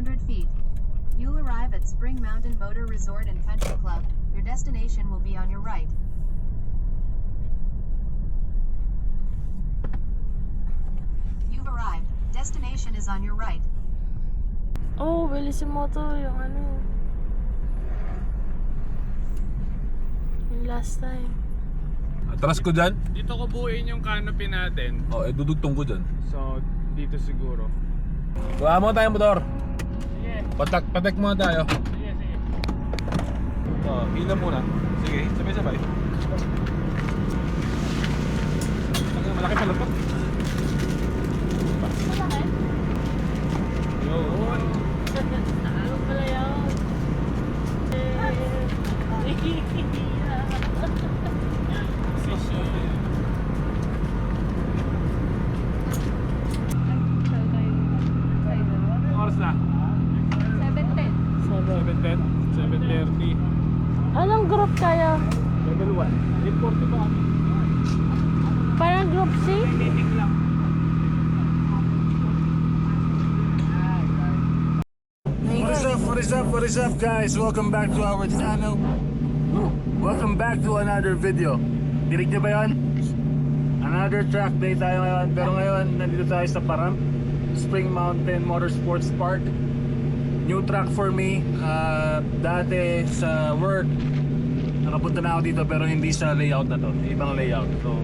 200 feet. You'll arrive at Spring Mountain Motor Resort and Country Club. Your destination will be on your right. You've arrived. Destination is on your right. Oh, bellissimo to yung ano. Yung last time. Atras ko dyan. Dito ko buuin yung canopy natin. O, dudugtong ko dyan. So, dito siguro. Kuha mo tayo motor. Sige. Patek muna tayo. Sige, sige. O, hila muna. Sige, sabay-sabay. Malaki pala to. Malaki? Yun. Ano pala yun? Oras na? 7:10. 7:10? 7:30. Anong group tayo? Level 1. 8:40 pa kami. Parang group C? Meeting lang. What is up guys? Welcome back to our channel. Welcome back to another video. Dinig niyo ba yun? Another track day tayo ngayon. Pero ngayon, nandito tayo sa Paramp Spring Mountain Motorsports Park. New track for me. Dati sa work nakapunta na ako dito pero hindi sa layout na to. Ibang layout. So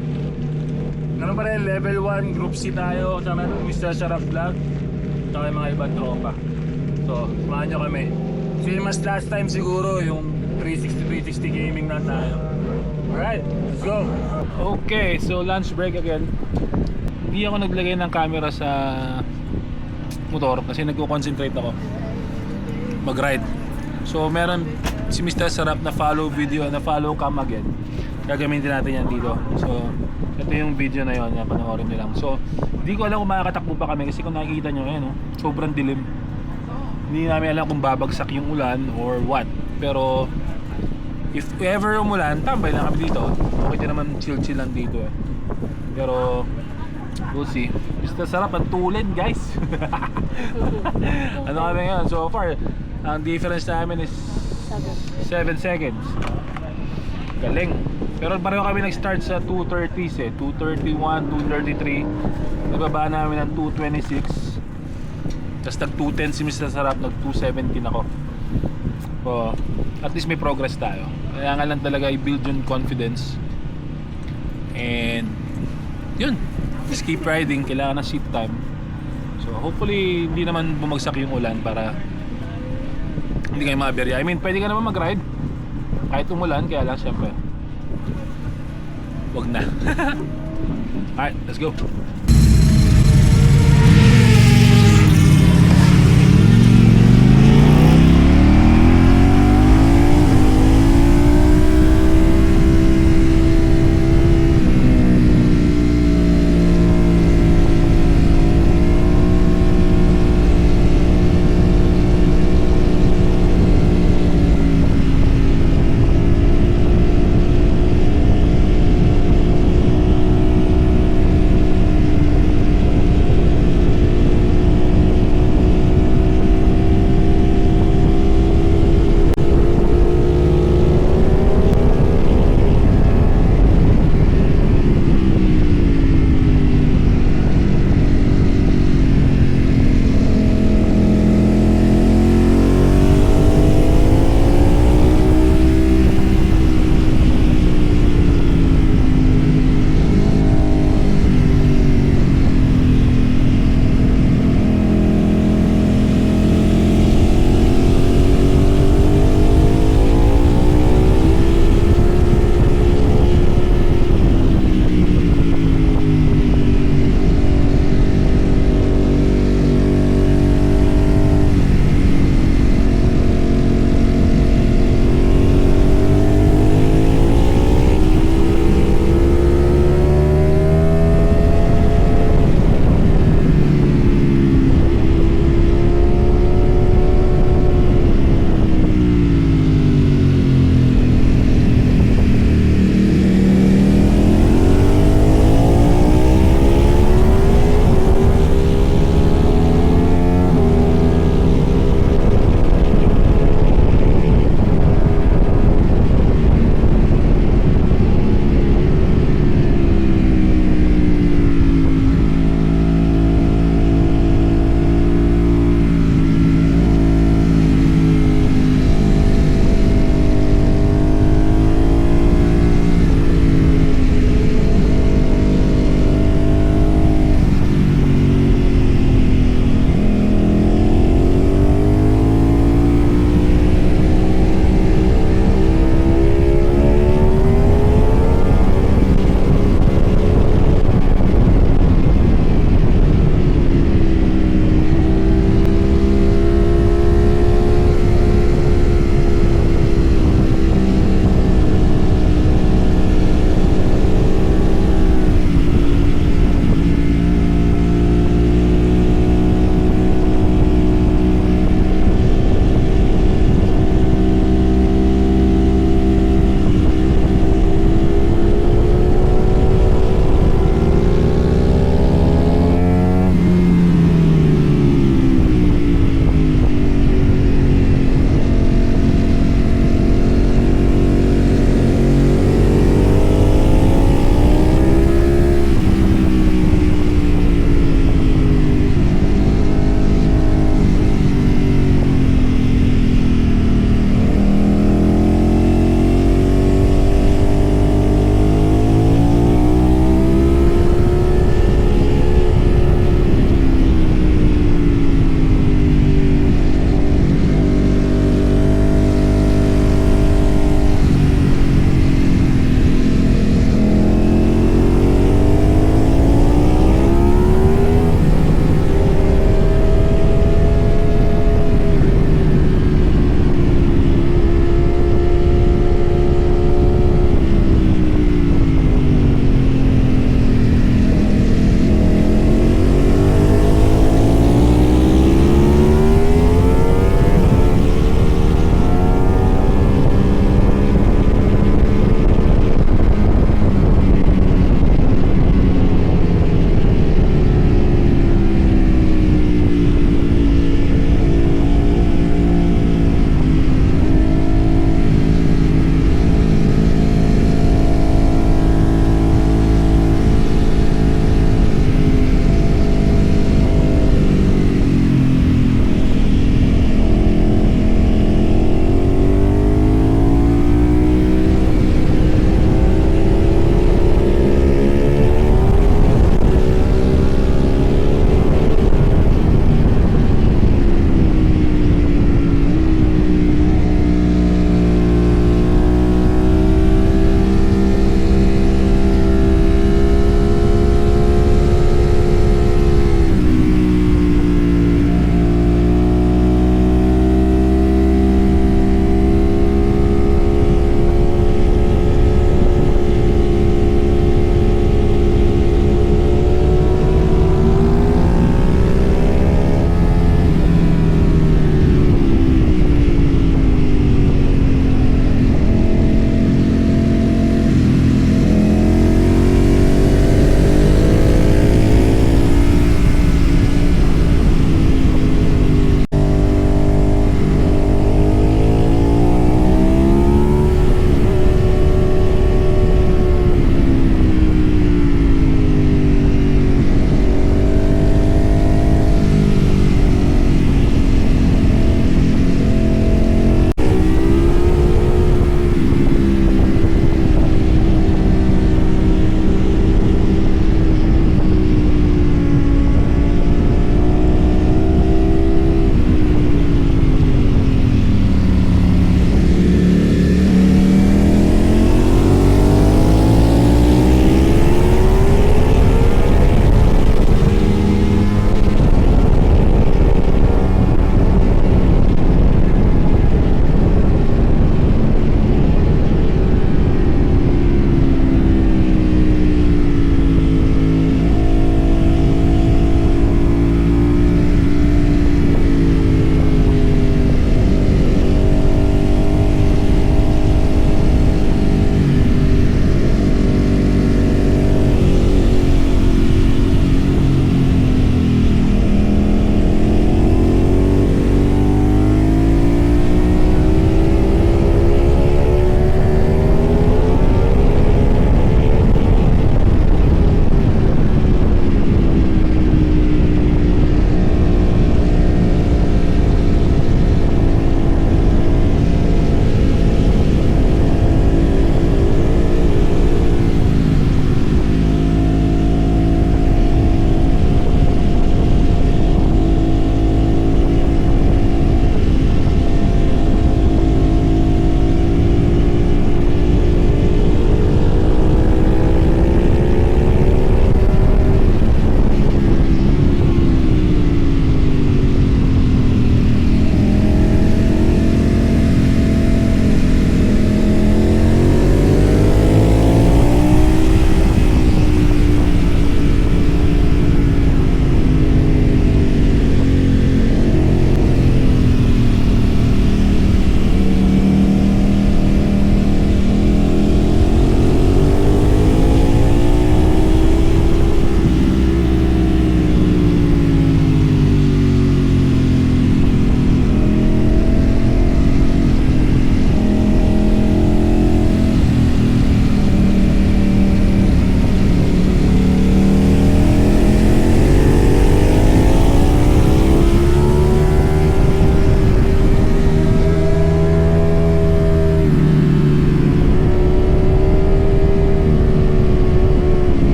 ganun pa rin, level 1 group C tayo. Kasama natin Mr. Sharaf Vlog. Tsaka yung mga ibang tropa. So, samahan nyo kami. Same as last time siguro, yung 360 gaming na tayo. Alright, let's go! Okay, so lunch break again. Hindi ako naglagay ng camera sa motor kasi nagko-concentrate ako mag-ride. So meron si Mr. Sarap na follow video, na follow cam again. Gagamitin natin yan dito. So ito yung video na yon, na panoorin nyo lang. So hindi ko alam kung makakatakbo pa kami kasi kung nakikita nyo ngayon, sobrang dilim. Hindi namin alam kung babagsak yung ulan or what. Pero if ever umulan, tambay lang kami dito. Okay din naman, chill lang dito eh. Pero we'll see. Basta sarap ang tulin guys. Ano kami ngayon? So far, ang difference namin is 7 seconds. Galing. Pero pareho kami nag-start sa 230s eh. 231, 233. Nababa namin ng 226. Tapos nag 210 si Mr. Sarap, nag 217 ako. So, at least may progress tayo. Kaya nga lang talaga i-build yung confidence. And yun, just keep riding. Kailangan ng seat time. So hopefully hindi naman bumagsak yung ulan para hindi kayo maberya. I mean, pwede ka naman mag-ride kahit umulan, kaya lang syempre wag na. Alright, let's go.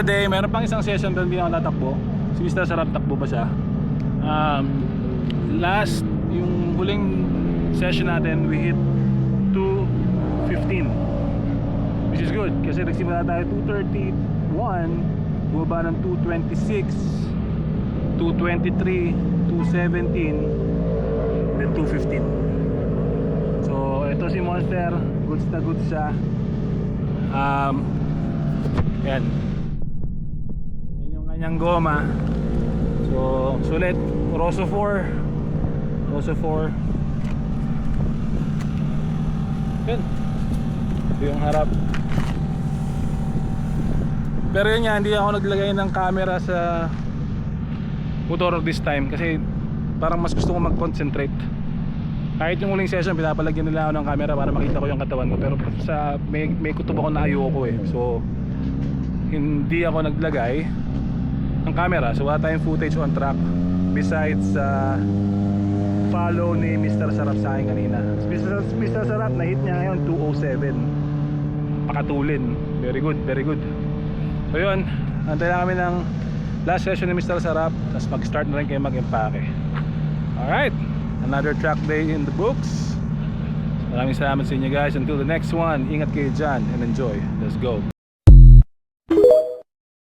the day, meron pang isang session doon, hindi ako tatakbo. Si Mr. Sarap takbo pa siya. Last, yung huling session natin, we hit 2:15, which is good kasi nagsimula tayo 2:31, bumaba ng 2:26, 2:23, 2:17, then 2:15. So ito si Monster, goods na goods siya. Yan yung kanyang goma. So sulit, Rosso 4. Yan, ito yung harap. Pero yun nga, hindi ako naglagay ng camera sa motor this time kasi parang mas gusto ko mag-concentrate. Kahit yung huling session, pinapalagyan nila ako ng camera para makita ko yung katawan ko. Pero sa may kutob ako na ayoko eh. So hindi ako naglagay ng camera. So wala tayong footage on track besides follow ni Mr. Sarap sa akin kanina. Mr. Sarap, na hit niya ngayon 2:07. Pakatulin. Very good, very good. So yun, antay na kami ng last session ni Mr. Sarap, tapos mag-start na rin kayo mag-empake. Alright, another track day in the books. Maraming salamat sa inyo guys. Until the next one, ingat kayo dyan and enjoy. Let's go.